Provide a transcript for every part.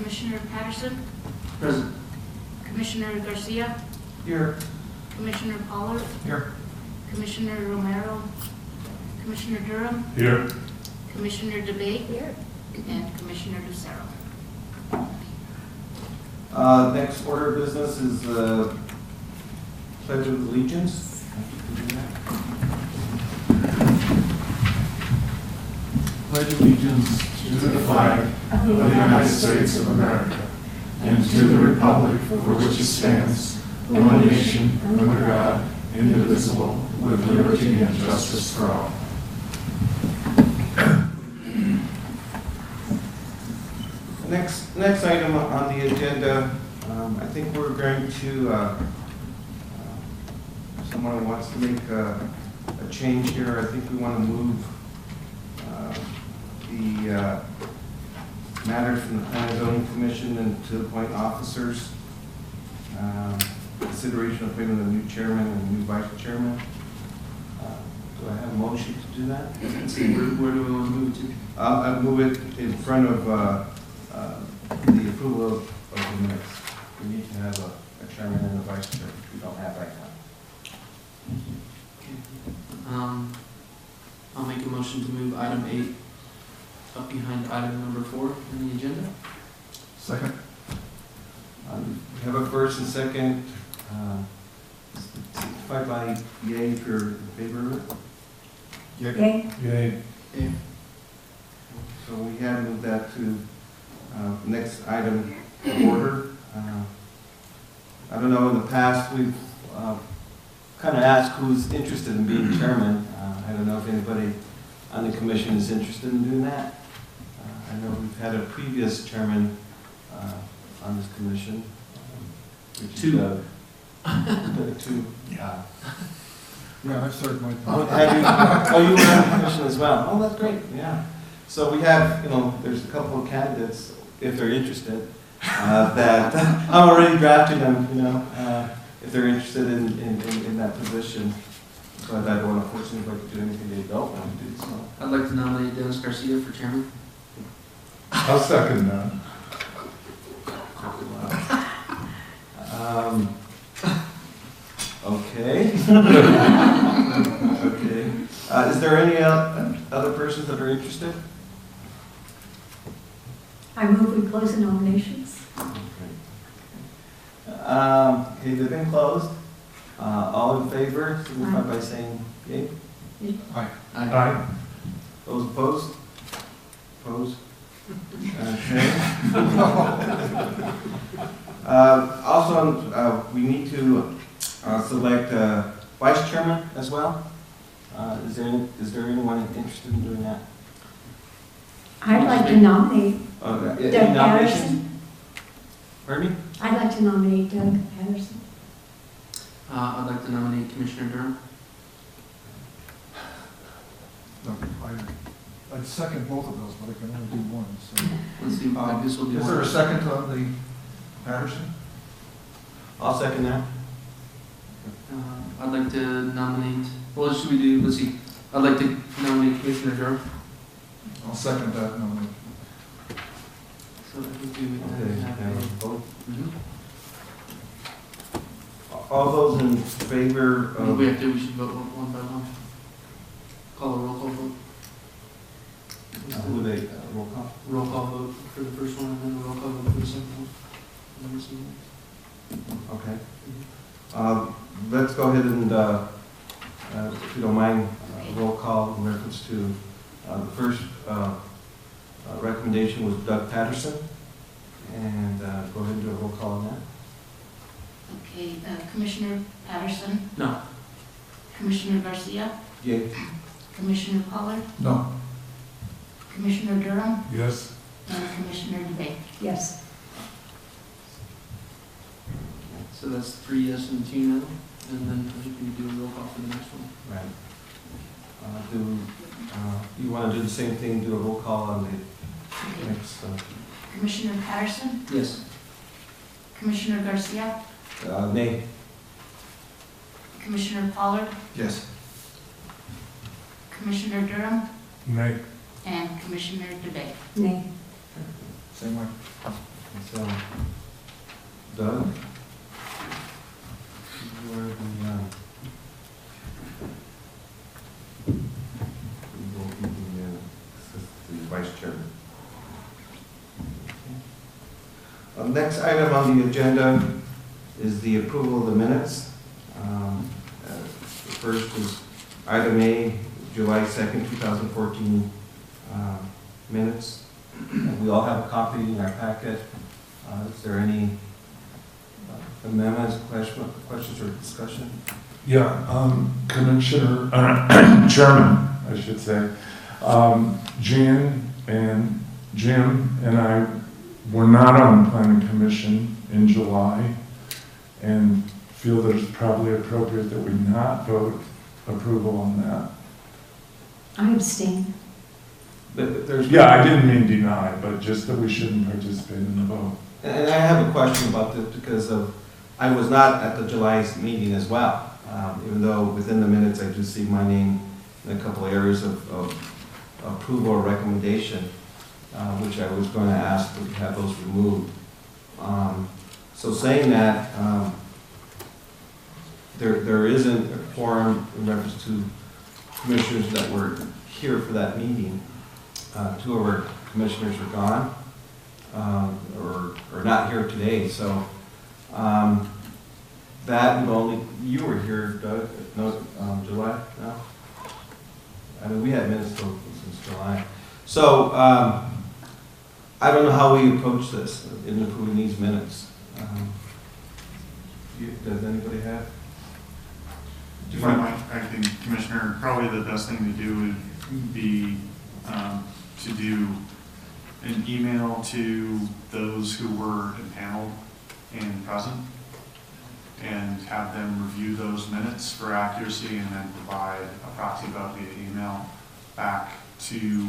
Commissioner Patterson, Present. Commissioner Garcia, Here. Commissioner Pollard, Here. Commissioner Romero, Commissioner Durham, Here. Commissioner DeBate, and Commissioner Lucero. Next order of business is the Pledge of Allegiance. Pledge allegiance to the flag of the United States of America and to the republic for which it stands, one nation, under God, indivisible, with liberty and justice for all. Next item on the agenda, I think we're going to, someone wants to make a change here. I think we want to move the matters from the Planning and Zoning Commission and to appoint officers. Consideration of appointment of a new chairman and a new vice chairman. Do I have a motion to do that? Let's see, where do we want to move it to? I'll move it in front of the approval of the minutes. We need to have a chairman and a vice chair, which we don't have right now. I'll make a motion to move item 8 up behind item number 4 in the agenda. Second. We have a first and second. Signify by yea if you're in favor of it. Yay. Yay. Okay. So we have moved that to next item of order. I don't know, in the past, we've kind of asked who's interested in being chairman. I don't know if anybody on the commission is interested in doing that. I know we've had a previous chairman on this commission. Which is, Two. Two. Yeah, I started my. Oh, you were on the commission as well. Oh, that's great, yeah. So we have, there's a couple of candidates, if they're interested, that I'm already drafting them, if they're interested in that position. But I don't want to force anybody to do anything they don't want to do, so. I'd like to nominate Dennis Garcia for chairman. I'll second that. Okay. Okay. Is there any other persons that are interested? I move we close the nominations. Okay, they've been closed. All in favor, signify by saying yea. Aye. Those opposed? Opposed? Okay. Also, we need to select a vice chairman as well. Is there anyone interested in doing that? I'd like to nominate Any Doug nominations? Patterson. Pardon me? I'd like to nominate Doug Patterson. I'd like to nominate Commissioner Durham. I'd second both of those, but I can only do one, so. Let's see, this will be Is there one. a second on the Patterson? I'll second that. I'd like to nominate, well, should we do, let's see, I'd like to nominate Commissioner Durham. I'll second that nomination. So I think we Okay, have now a... vote. Mhm. All those in favor of... We should vote one by one. Call a roll call vote. Who they, roll call? Roll call vote for the first one, and then a roll call vote for the second one. And then we'll see. Okay. Let's go ahead and, if you don't mind, roll call in reference to the first recommendation was Doug Patterson. And go ahead and do a roll call on that. Okay, Commissioner Patterson, No. Commissioner Garcia, Yay. Commissioner Pollard, No. Commissioner Durham, Yes. and Commissioner DeBate. Yes. So that's 3 yes and 2 no. And then I think we do a roll call for the next one. Right. You want to do the same thing, do a roll call on the Okay. next, Commissioner Patterson, Yes. Commissioner Garcia, nay. Commissioner Pollard, Yes. Commissioner Durham, Nay. and Commissioner DeBate. Nay. Same way. So, Doug? You are the vice chairman. Next item on the agenda is the approval of the minutes. The first is item A, July 2nd, 2014 minutes. And we all have a copy in our packet. Is there any amendments, questions, or discussion? Yeah, Commissioner, Chairman, I should say. Jan and Jim and I were not on the planning commission in July and feel that it's probably appropriate that we not vote approval on that. I abstain. Yeah, I didn't mean deny, but just that we shouldn't participate in the vote. And I have a question about this because I was not at the July meeting as well. Even though within the minutes I do see my name in a couple areas of approval or recommendation, which I was going to ask to have those removed. So saying that, there isn't a quorum in reference to commissioners that were here for that meeting. Two of our commissioners are gone, or not here today, so that would only, you were here, Doug, no, July, no? I mean, we had minutes since July. So, I don't know how we approach this in approving these minutes. Does anybody have? If I might, acting Commissioner, probably the best thing to do would be to do an email to those who were impaneled and present and have them review those minutes for accuracy and then provide a proxy vote via email back to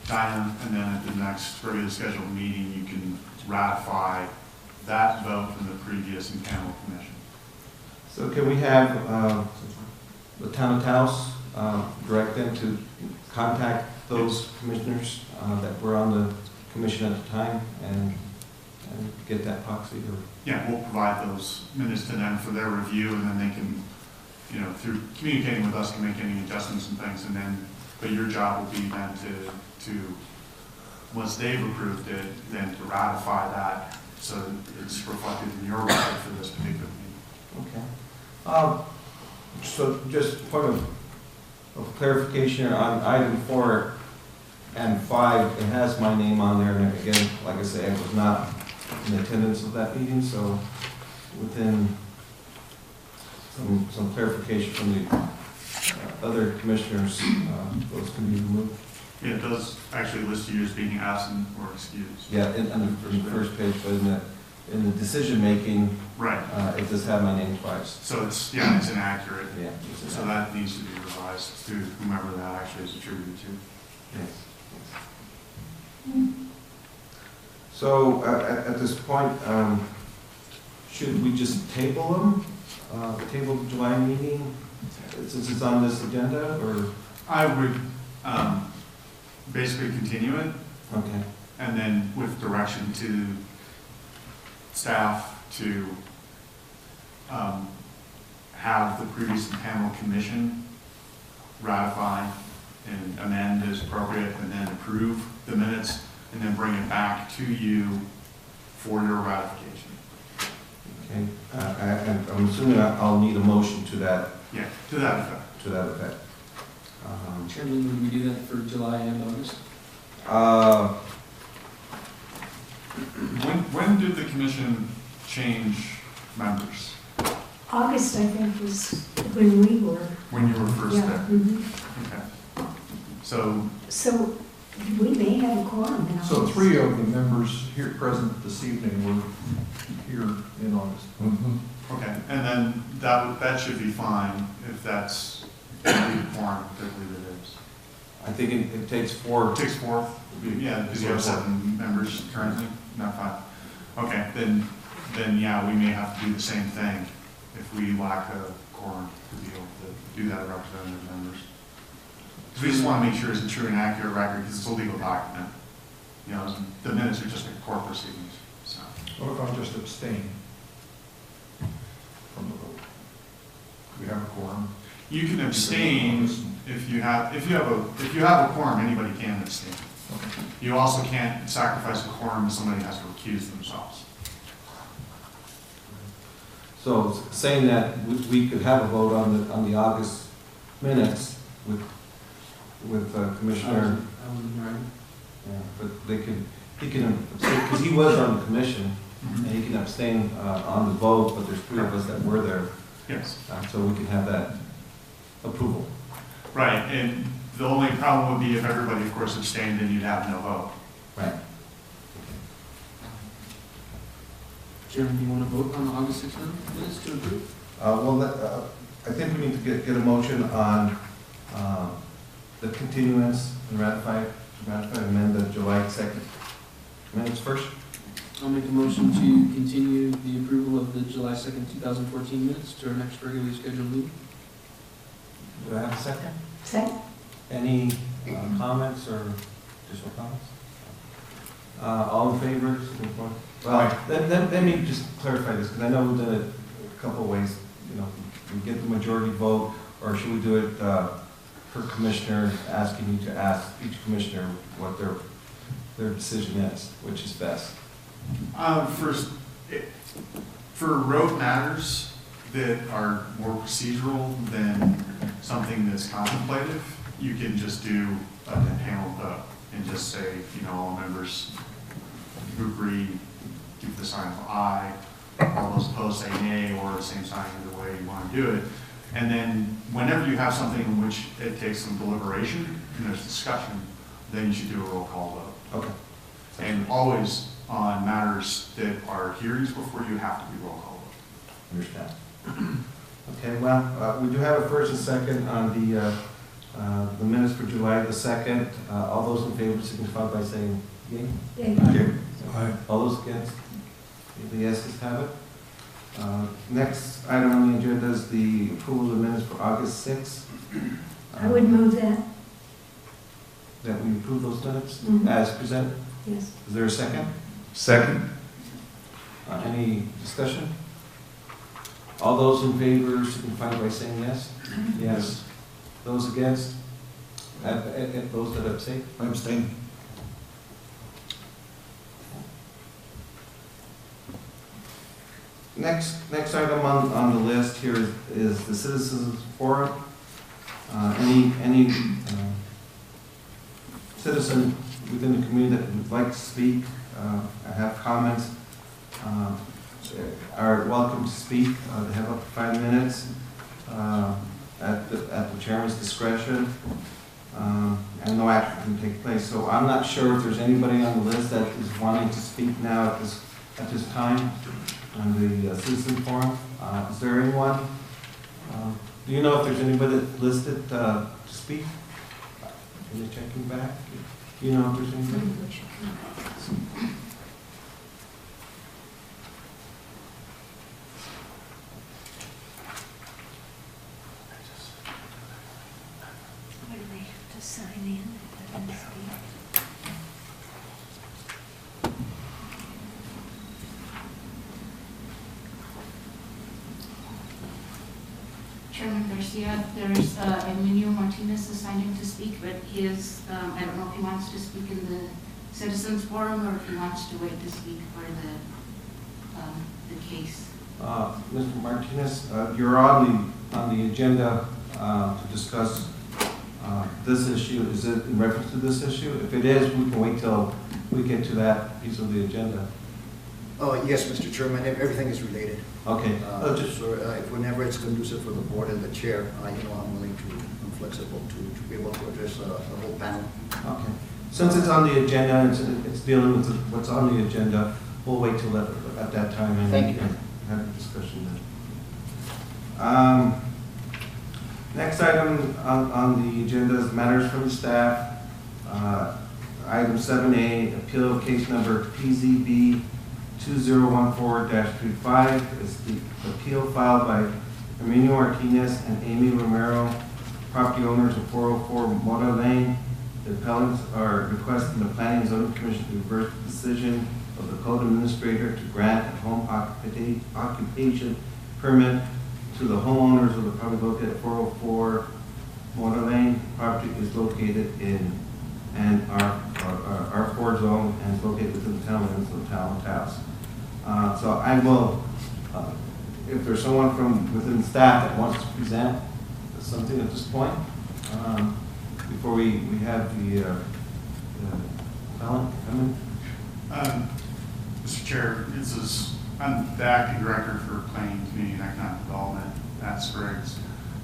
Diane, and then at the next regularly scheduled meeting you can ratify that vote from the previous impaneled commission. So can we have the Town of Taos direct them to contact those commissioners that were on the commission at the time and get that proxy? Or? Yeah, we'll provide those minutes to them for their review, and then they can, you know, through communicating with us, can make any adjustments and things, and then, but your job will be then to once they've approved it, then to ratify that so it's reflected in your record for this particular meeting. Okay. So just a point of clarification on item 4 and 5, it has my name on there, and again, like I say, I was not in attendance of that meeting, so within some clarification from the other commissioners, those can be removed. Yeah, it does actually list you as being absent or excused. Yeah, in the first page, but in the decision making, Right. it does have my name twice. So it's, yeah, it's inaccurate. Yeah. So that needs to be revised to whomever that actually is attributed to. Yes. So at this point, should we just table them? Table the July meeting since it's on this agenda, or? I would basically continue it, Okay. and then with direction to staff to have the previous panel commission ratify and amend as appropriate, and then approve the minutes, and then bring it back to you for your ratification. Okay. I'm assuming I'll need a motion to that. Yeah, to that effect. To that effect. Chairman, would we do that for July and August? When did the commission change members? August, I think, was when we were. When you were first Yeah. there? Mhm. Okay. So, we may have a quorum in August. So 3 of the members here present this evening were here in August. Mm-hmm. okay, and then that should be fine if that's the quorum, I believe it is. I think it takes 4. It takes 4, yeah, because you have 7 members currently, not 5. Okay, then yeah, we may have to do the same thing if we lack a quorum to be able to do that representative members. Because we just want to make sure it's a true and accurate record, because it's a legal document. the minutes are just like court proceedings, so. What if I just abstain from the vote? Do we have a quorum? You can abstain if you have a quorum, anybody can abstain. Okay. You also can't sacrifice a quorum if somebody has to recuse themselves. So saying that we could have a vote on the August minutes with Commissioner, I wasn't right. yeah, but he can abstain, because he was on the commission, and he can abstain on the vote, but there's 3 of us that were there, Yes. so we can have that approval. Right, and the only problem would be if everybody, of course, abstained, then you'd have no vote. Right. Chairman, do you want to vote on the August 6th minutes to approve? I think we need to get a motion on the continuance and ratify, amend the July 2nd minutes first. I'll make a motion to continue the approval of the July 2nd, 2014 minutes to our next regularly scheduled meeting. Do I have a second? Second? Any comments or additional comments? All in favor? Well, let me just clarify this, because I know we've done it a couple of ways. We get the majority vote, or should we do it per commissioner, asking you to ask each commissioner what their decision is, which is best? For road matters that are more procedural than something that's contemplative, you can just do a panel vote and just say, all members who agree, give the sign of aye, all those opposed say nay, or the same sign either way you want to do it. And then whenever you have something in which it takes some deliberation and there's discussion, then you should do a roll call vote. Okay. And always on matters that are hearings before you have to be roll call vote. Understand. Okay, well, we do have a first and second on the minutes for July the 2nd. All those in favor signify by saying yea. Yay. Aye. All those against? The yeses have it. Next item on the agenda is the approval of the minutes for August 6th. I would move that, That we approve those minutes Mhm. as presented. yes. Is there a second? Second? Any discussion? All those in favor signify by saying yes. Yes. Those against? Those that abstain? I abstain. Next item on the list here is the citizens forum. Any citizen within the community that would like to speak, have comments, are welcome to speak. They have up to 5 minutes at the chairman's discretion. And no action can take place. So I'm not sure if there's anybody on the list that is wanting to speak now at this time on the citizen forum. Is there anyone? Do you know if there's anybody that's listed to speak? Are you checking back? Do you know if there's anybody? What do they have to sign in? Let them speak. Chairman Garcia, there's Erminio Martinez assigned to speak, but he is, I don't know if he wants to speak in the citizens forum or if he wants to wait to speak for the case. Mr. Martinez, you're on the agenda to discuss this issue. Is it in reference to this issue? If it is, we can wait till we get to that piece of the agenda. Yes, Mr. Chairman, everything is related. Okay. Whenever it's conducive for the board and the chair, I'm willing to, I'm flexible to be able to address the whole panel. Okay. Since it's on the agenda, and it's dealing with what's on the agenda, we'll wait till at that time and Thank you. have a discussion then. Next item on the agenda is matters from the staff. Item 7A, appeal of case number PZB 2014-35 is the appeal filed by Erminio Martinez and Amy Romero, property owners of 404 Mora Lane, The appellants are requesting the Planning and Zoning Commission to reverse the decision of the code administrator to grant a home occupation permit to the homeowners of the property located at 404 Mora Lane. Property is located in our R4 zone and is located within the town limits of the Town of Taos. So I will, if there's someone from within staff that wants to present something at this point, before we have the appellant come in. Mr. Chair, I'm the acting director for Planning, Community, and Economic Development at Spriggs.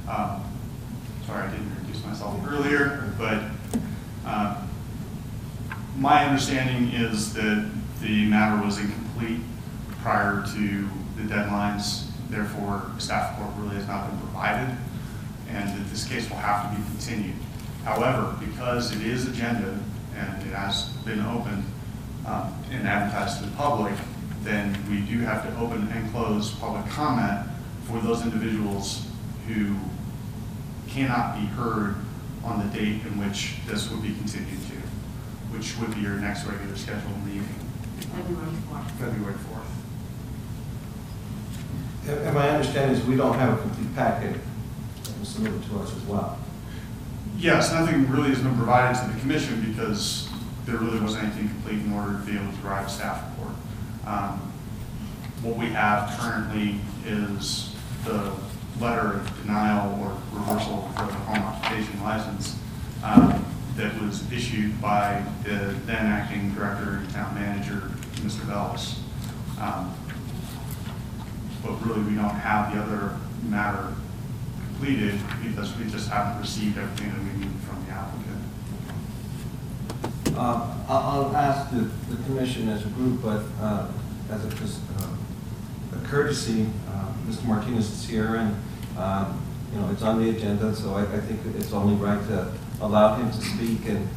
Sorry, I didn't introduce myself earlier, but my understanding is that the matter was incomplete prior to the deadlines. Therefore, staff report really has not been provided, and that this case will have to be continued. However, because it is agenda and it has been opened and advertised to the public, then we do have to open and close public comment for those individuals who cannot be heard on the date in which this would be continued to, which would be your next regular scheduled meeting. February 4th. February 4th. And my understanding is we don't have a complete packet that was submitted to us as well. Yes, nothing really has been provided to the commission because there really wasn't anything complete in order to be able to provide a staff report. What we have currently is the letter of denial or reversal for the home occupation license that was issued by the then acting director and town manager, Mr. Bellis. But really we don't have the other matter completed because we just haven't received everything that we need from the applicant. I'll ask the commission as a group, but as a courtesy, Mr. Martinez is here, and it's on the agenda, so I think it's only right to allow him to speak and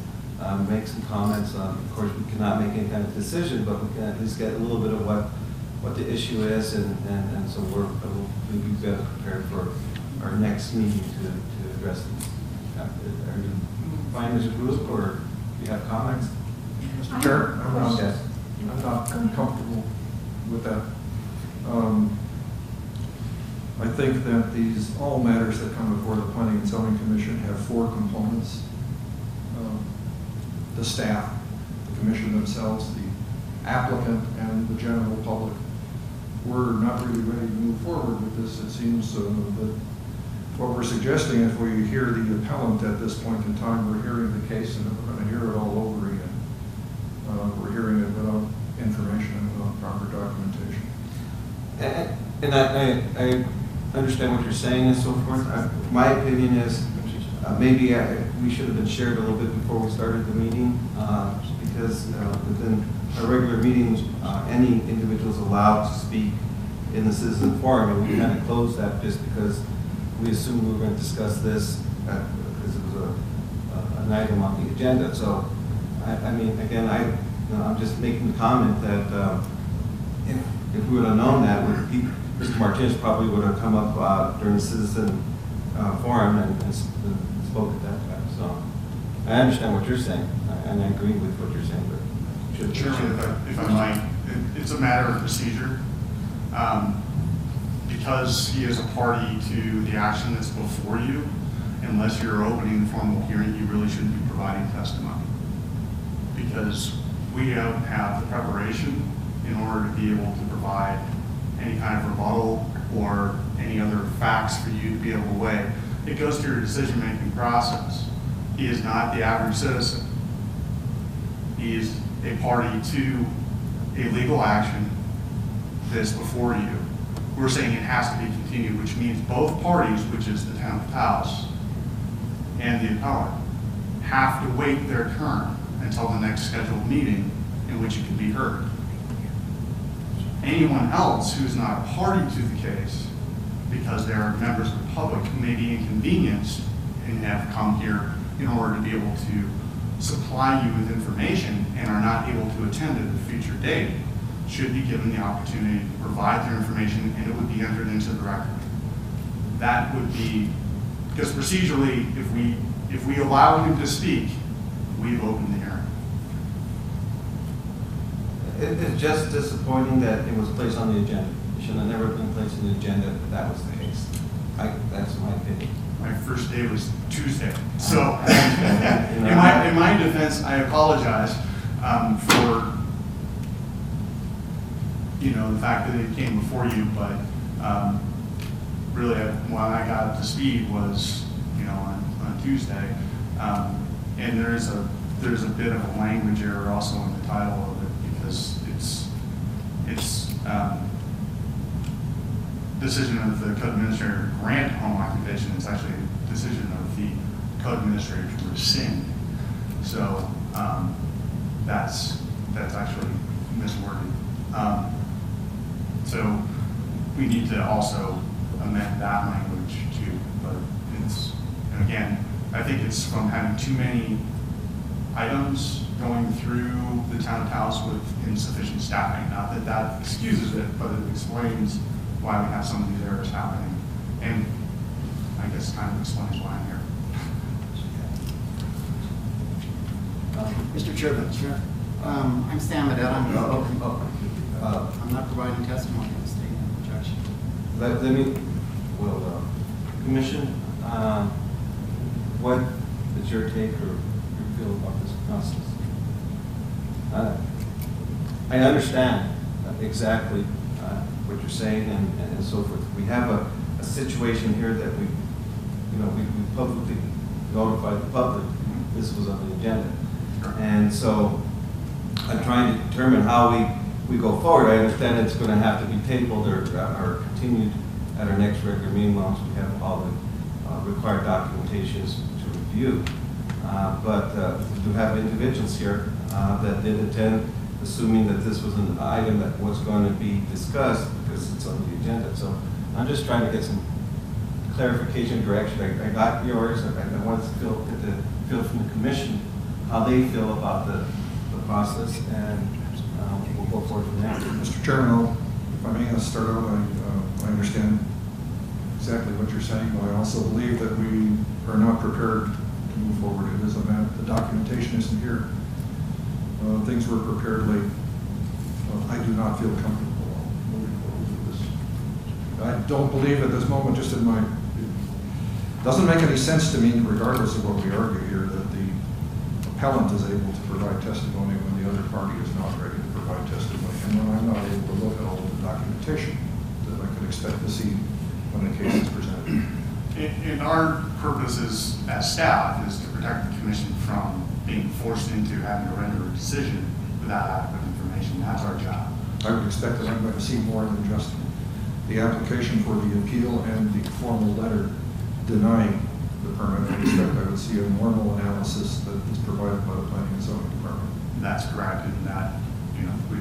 make some comments. Of course, we cannot make any kind of decision, but we can at least get a little bit of what the issue is, and so we'll be better prepared for our next meeting to address this. Are you fine as a group, or do you have comments? Mr. Chair, Yes. I'm not comfortable with that. I think that all matters that come before the Planning and Zoning Commission have four components. The staff, the commission themselves, the applicant, and the general public. We're not really ready to move forward with this. It seems that what we're suggesting, if we hear the appellant at this point in time, we're hearing the case and we're going to hear it all over again. We're hearing it without information and without proper documentation. And I understand what you're saying and so forth. My opinion is maybe we should have been shared a little bit before we started the meeting, because within our regular meetings, any individual is allowed to speak in the citizen forum, and we kind of closed that just because we assumed we were going to discuss this because it was an item on the agenda. So, I mean, again, I'm just making the comment that if we would have known that, Mr. Martinez probably would have come up during the citizen forum and spoke at that time. So I understand what you're saying, and I agree with what you're saying. But Sure, if I might, it's a matter of procedure. Because he is a party to the action that's before you, unless you're opening the formal hearing, you really shouldn't be providing testimony. Because we don't have the preparation in order to be able to provide any kind of rebuttal or any other facts for you to be able to weigh. It goes through your decision-making process. He is not the average citizen. He is a party to a legal action that's before you. We're saying it has to be continued, which means both parties, which is the Town of Taos and the appellant, have to wait their turn until the next scheduled meeting in which it can be heard. Anyone else who's not a party to the case, because there are members of the public who may be inconvenienced and have come here in order to be able to supply you with information and are not able to attend at a future date, should be given the opportunity to provide their information, and it would be entered into the record. That would be, because procedurally, if we allow him to speak we've opened the hearing. It's just disappointing that it was placed on the agenda. It should have never been placed on the agenda if that was the case. That's my opinion. My first day was Tuesday. So, You know, in my defense, I apologize for, the fact that it came before you, but really, when I got up to speed was, on Tuesday. And there's a bit of a language error also in the title of it, because it's decision of the code administrator to grant home occupation. It's actually a decision of the code administrator to rescind. So that's actually misworded. So we need to also amend that language too. But and again, I think it's from having too many items going through the town of Taos with insufficient staffing. Not that that excuses it, but it explains why we have some of these errors happening. And I guess kind of explains why I'm here. Mr. Chairman. Sure. I'm Sam Medett. I'm not providing testimony in the statement of objection. Let me, Commission, what is your take or your feel about this process? I understand exactly what you're saying and so forth. We have a situation here that we publicly notified the public this was on the agenda. And so I'm trying to determine how we go forward. I understand it's going to have to be tabled or continued at our next regular meeting once we have all the required documentations to review. But we do have individuals here that did attend, assuming that this was an item that was going to be discussed because it's on the agenda. So I'm just trying to get some clarification, direction. I got yours. I want to feel from the commission how they feel about the process, and we'll go forward from there. Mr. Chairman, if I may start out, I understand exactly what you're saying, but I also believe that we are not prepared to move forward. It is a matter, the documentation isn't here. Things were prepared late. I do not feel comfortable moving forward with this. I don't believe at this moment, just in my, it doesn't make any sense to me, regardless of what we argue here, that the appellant is able to provide testimony when the other party is not ready to provide testimony, and when I'm not able to look at all of the documentation that I could expect to see when the case is presented. And our purpose as staff is to protect the commission from being forced into having to render a decision without adequate information. That's our job. I would expect that I'm going to see more than just the application for the appeal and the formal letter denying the permit. I expect I would see a normal analysis that is provided by the Planning and Zoning Department. That's correct, and that, we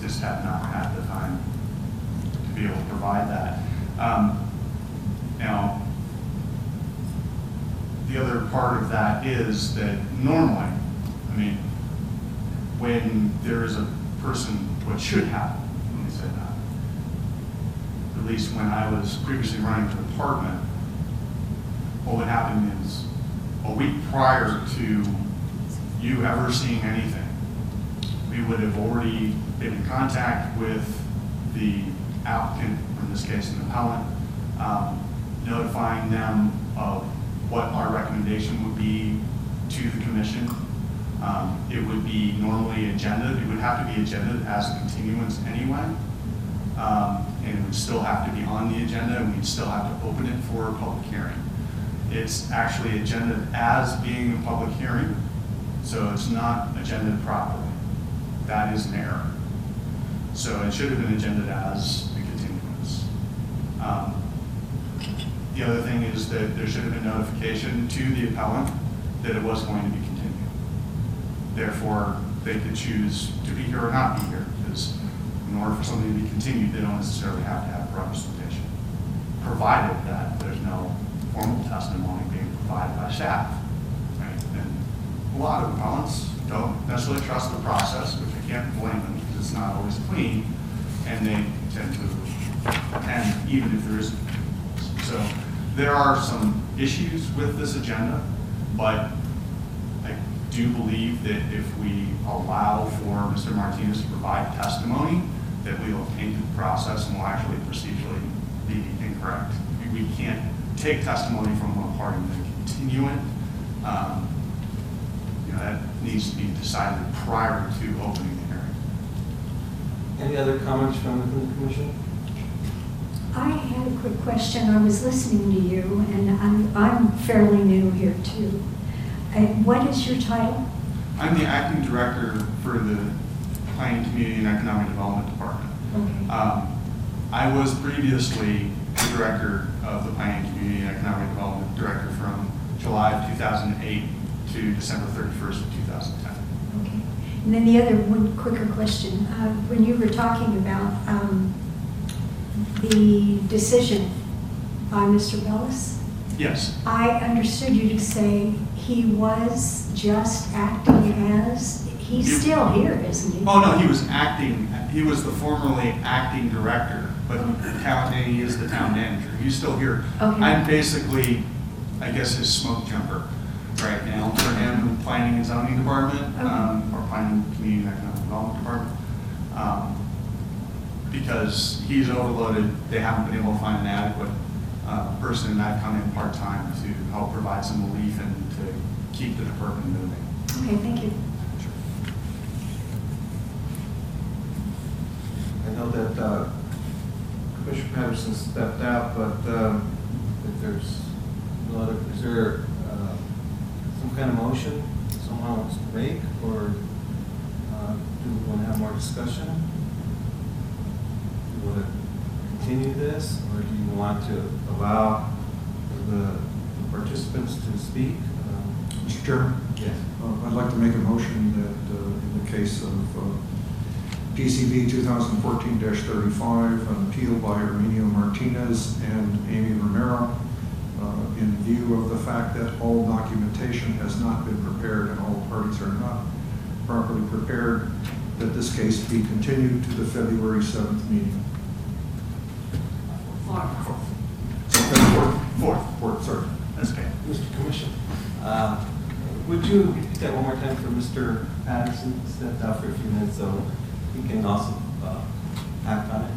just have not had the time to be able to provide that. Now, the other part of that is that normally, when there is a person, what should happen, let me say that, at least when I was previously running the department, what would happen is a week prior to you ever seeing anything, we would have already been in contact with the applicant, or in this case an appellant, notifying them of what our recommendation would be to the commission. It would be normally agendaed. It would have to be agendaed as a continuance anyway. And it would still have to be on the agenda, and we'd still have to open it for a public hearing. It's actually agendaed as being a public hearing, so it's not agendaed properly. That is an error. So it should have been agendaed as a continuance. The other thing is that there should have been notification to the appellant that it was going to be continued. Therefore, they could choose to be here or not be here, because in order for something to be continued, they don't necessarily have to have representation, provided that there's no formal testimony being provided by staff. Right? And a lot of appellants don't necessarily trust the process, which I can't blame them because it's not always clean, and they tend to attend even if there isn't. So there are some issues with this agenda, but do believe that if we allow for Mr. Martinez to provide testimony, that we will taint the process and will actually procedurally be incorrect. We can't take testimony from one party and then continue it. That needs to be decided prior to opening the hearing. Any other comments from the commission? I had a quick question. I was listening to you, and I'm fairly new here too. What is your title? I'm the acting director for the Planning, Community, and Economic Development Department. Okay. I was previously the director of the Planning, Community, and Economic Development Director from July of 2008 to December 31st of 2010. Okay. And then the other one quicker question. When you were talking about the decision by Mr. Bellis, Yes. I understood you to say he was just acting as, he's still here, isn't he? Oh, no, he was the formerly acting director, but he is the town manager. He's still here. Okay. I'm basically, I guess, his smoke jumper right now for him, the Planning and Zoning Department, Okay. or Planning, Community, and Economic Development Department. Because he's overloaded, they haven't been able to find an adequate person, and I've come in part-time to help provide some relief and to keep the department moving. Okay, thank you. I know that Commissioner Patterson stepped out, but if there's no other, is there some kind of motion someone wants to make, or do we want to have more discussion? Do you want to continue this, or do you want to allow the participants to speak? Mr. Chairman? Yes. I'd like to make a motion that in the case of PCV 2014-35, an appeal by Erminio Martinez and Amy Romero, in view of the fact that all documentation has not been prepared and all parties are not properly prepared, that this case be continued to the February 7th meeting. Fourth, sorry. That's okay. Mr. Commissioner, would you repeat that one more time for Mr. Patterson? Stepped out for a few minutes, so he can also act on it.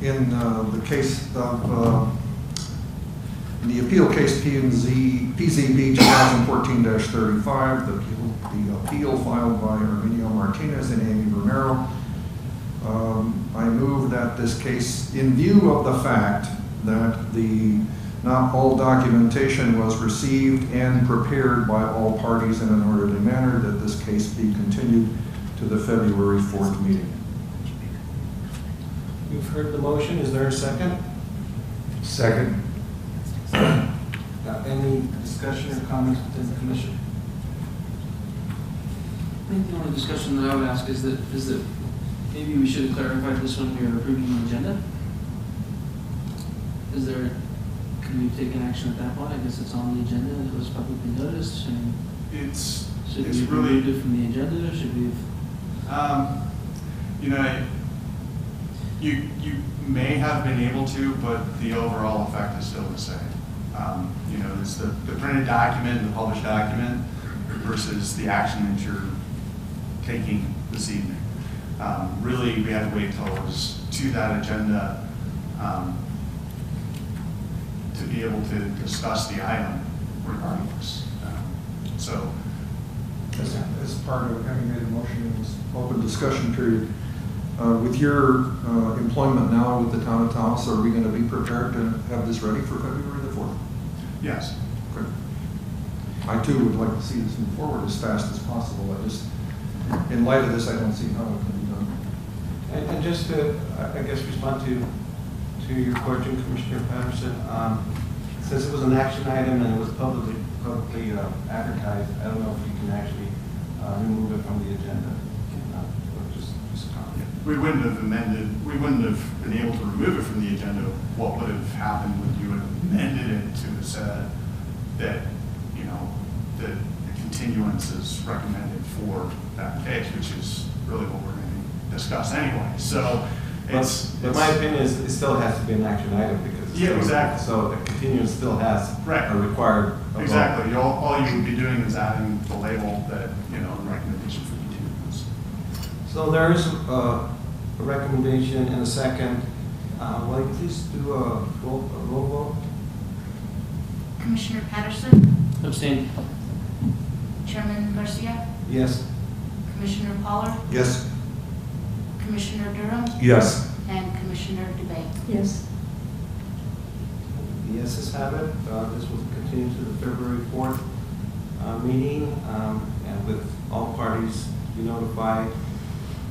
In the case of the appeal case PZB 2014-35, the appeal filed by Erminio Martinez and Amy Romero, I move that this case, in view of the fact that not all documentation was received and prepared by all parties in an orderly manner, that this case be continued to the February 4th meeting. You've heard the motion. Is there a second? Second. Any discussion or comments within the commission? I think the only discussion that I would ask is that maybe we should have clarified this when we were approving the agenda. Can we take an action at that point? I guess it's on the agenda and it was publicly noticed. And should we have removed it from the agenda, or should we have? You may have been able to, but the overall effect is still the same. It's the printed document and the published document versus the action that you're taking this evening. Really, we had to wait till it was to that agenda to be able to discuss the item regarding this. As part of having made a motion in this open discussion period, with your employment now with the Town of Taos, are we going to be prepared to have this ready for February the 4th? Yes. Good. I too would like to see this move forward as fast as possible. In light of this, I don't see how it can be done. And just to, I guess, respond to your question, Commissioner Patterson, since it was an action item and it was publicly advertised, I don't know if you can actually remove it from the agenda. Just a comment. We wouldn't have been able to remove it from the agenda. What would have happened would you have amended it to have said that, that the continuance is recommended for that case, which is really what we're going to discuss anyway. So But my opinion is it still has to be an action item because Yeah, exactly. So the continuance still has Right. a required. Exactly. All you would be doing is adding the label that, recommendation for continuance. So there is a recommendation and a second. Will you please do a roll vote? Commissioner Patterson, Abstain. Chairman Garcia, Yes. Commissioner Pollard, Yes. Commissioner Durham, Yes. and Commissioner DeBay. Yes. The yeses have it. This will continue to the February 4th meeting, and with all parties to be notified,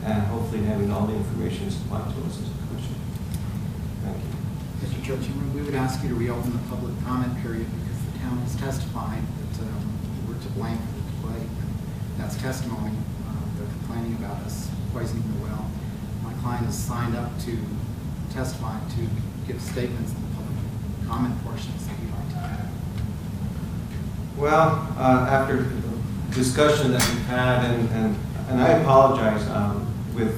and hopefully having all the information supplied to us as a commission. Thank you. Mr. Chairman, we would ask you to reopen the public comment period because the town has testified that we're to blame for the delay. That's testimony. They're complaining about us poisoning the well. My client has signed up to testify to give statements in the public comment portions that you'd like to have. Well, after the discussion that we've had, and I apologize with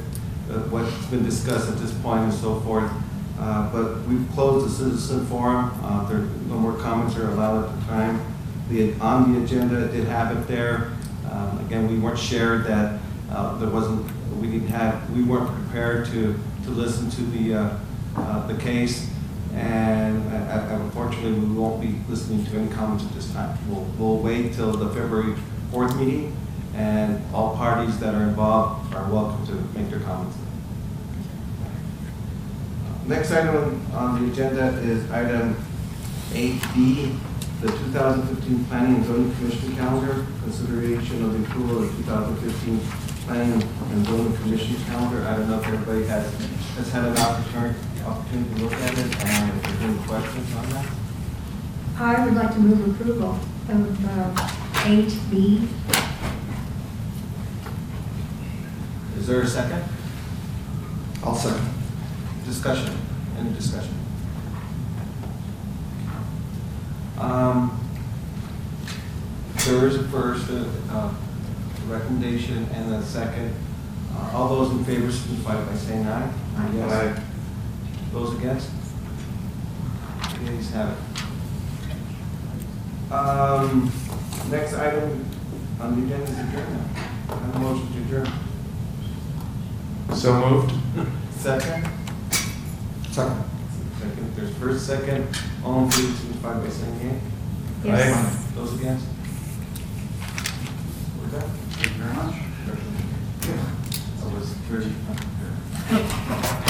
what's been discussed at this point and so forth, but we've closed the citizen forum. There no more comments are allowed at the time. On the agenda, it did have it there. Again, we weren't shared that we weren't prepared to listen to the case, and unfortunately, we won't be listening to any comments at this time. We'll wait till the February 4th meeting, and all parties that are involved are welcome to make their comments. Next item on the agenda is item 8B, the 2015 Planning and Zoning Commission calendar, consideration of the approval of the 2015 Planning and Zoning Commission calendar. I don't know if everybody has had an opportunity to look at it, and if there's any questions on that. I would like to move approval of 8B. Is there a second? I'll second. Discussion, any discussion? There is a first recommendation and a second. All those in favor signify by saying aye. Aye. Yes. Aye. Those against? The ayes have it. Next item on the agenda is adjournment. I have a motion to adjourn. So moved. Second? Second. Second, there's first, second, all in favor, signify by saying yea. Yes. Those against? We're done. Thank you very much. I was 30.